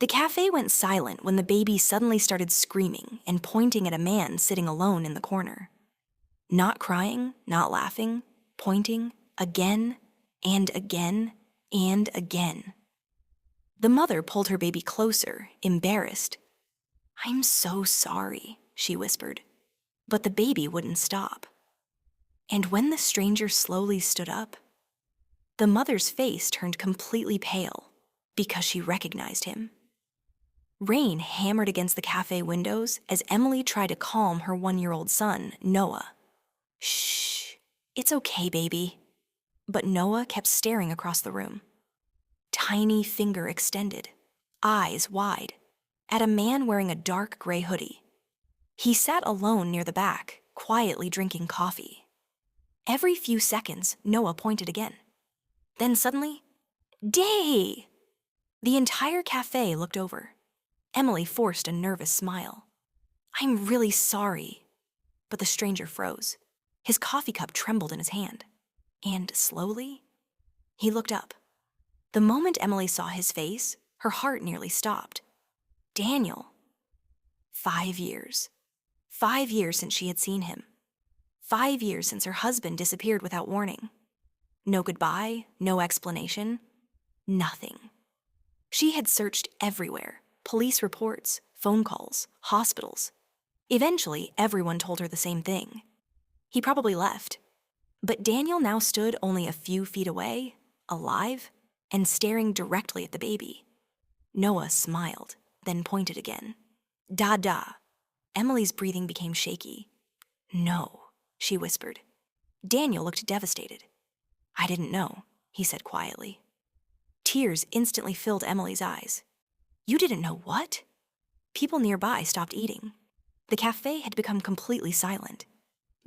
The cafe went silent when the baby suddenly started screaming and pointing at a man sitting alone in the corner. Not crying, not laughing, pointing, again and again and again. The mother pulled her baby closer, embarrassed. "I'm so sorry," she whispered. But the baby wouldn't stop. And when the stranger slowly stood up, the mother's face turned completely pale because she recognized him. Rain hammered against the cafe windows as Emily tried to calm her 1-year-old son, Noah. "Shh, it's okay, baby." But Noah kept staring across the room. Tiny finger extended, eyes wide, at a man wearing a dark gray hoodie. He sat alone near the back, quietly drinking coffee. Every few seconds, Noah pointed again. Then suddenly, "Day!" The entire cafe looked over. Emily forced a nervous smile. "I'm really sorry." But the stranger froze. His coffee cup trembled in his hand. And slowly, he looked up. The moment Emily saw his face, her heart nearly stopped. Daniel. 5 years. 5 years since she had seen him. 5 years since her husband disappeared without warning. No goodbye, no explanation, nothing. She had searched everywhere, police reports, phone calls, hospitals. Eventually, everyone told her the same thing. He probably left. But Daniel now stood only a few feet away, alive, and staring directly at the baby. Noah smiled, then pointed again. "Da-da." Emily's breathing became shaky. "No," she whispered. Daniel looked devastated. "I didn't know," he said quietly. Tears instantly filled Emily's eyes. "You didn't know what?" People nearby stopped eating. The cafe had become completely silent.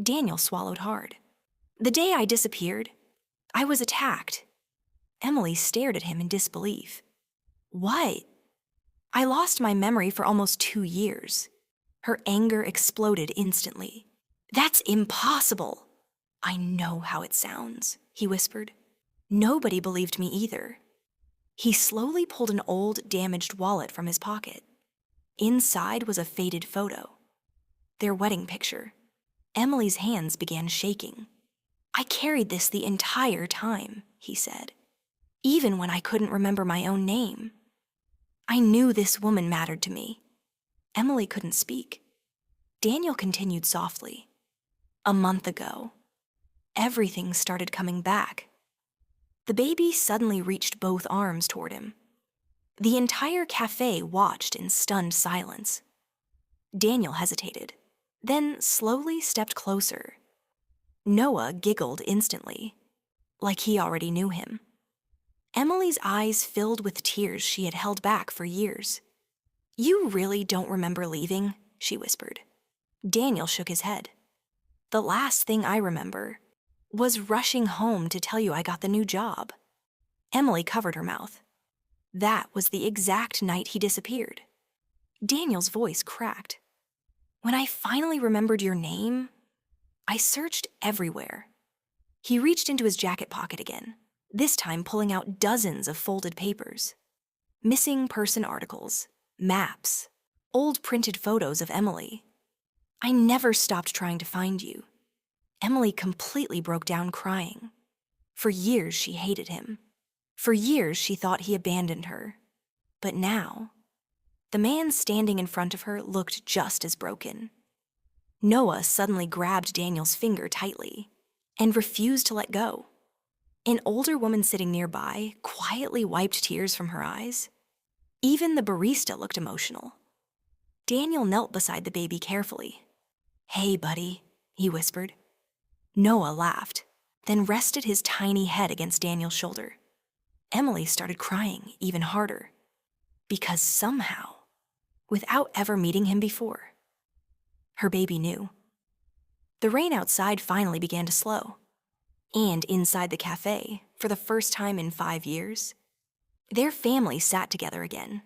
Daniel swallowed hard. "The day I disappeared, I was attacked." Emily stared at him in disbelief. "What?" "I lost my memory for almost 2 years." Her anger exploded instantly. "That's impossible." "I know how it sounds," he whispered. Nobody believed me either. He slowly pulled an old, damaged wallet from his pocket. Inside was a faded photo. Their wedding picture. Emily's hands began shaking. "I carried this the entire time," he said, "even when I couldn't remember my own name. I knew this woman mattered to me." Emily couldn't speak. Daniel continued softly. "A month ago, everything started coming back." The baby suddenly reached both arms toward him. The entire cafe watched in stunned silence. Daniel hesitated, then slowly stepped closer. Noah giggled instantly, like he already knew him. Emily's eyes filled with tears she had held back for years. "You really don't remember leaving?" she whispered. Daniel shook his head. "The last thing I remember was rushing home to tell you I got the new job." Emily covered her mouth. "That was the exact night he disappeared." Daniel's voice cracked. "When I finally remembered your name, I searched everywhere." He reached into his jacket pocket again, this time pulling out dozens of folded papers. Missing person articles, maps, old printed photos of Emily. "I never stopped trying to find you." Emily completely broke down crying. For years she hated him. For years she thought he abandoned her. But now, the man standing in front of her looked just as broken. Noah suddenly grabbed Daniel's finger tightly and refused to let go. An older woman sitting nearby quietly wiped tears from her eyes. Even the barista looked emotional. Daniel knelt beside the baby carefully. "Hey, buddy," he whispered. Noah laughed, then rested his tiny head against Daniel's shoulder. Emily started crying even harder. Because somehow, without ever meeting him before, her baby knew. The rain outside finally began to slow. And inside the cafe, for the first time in 5 years, their family sat together again,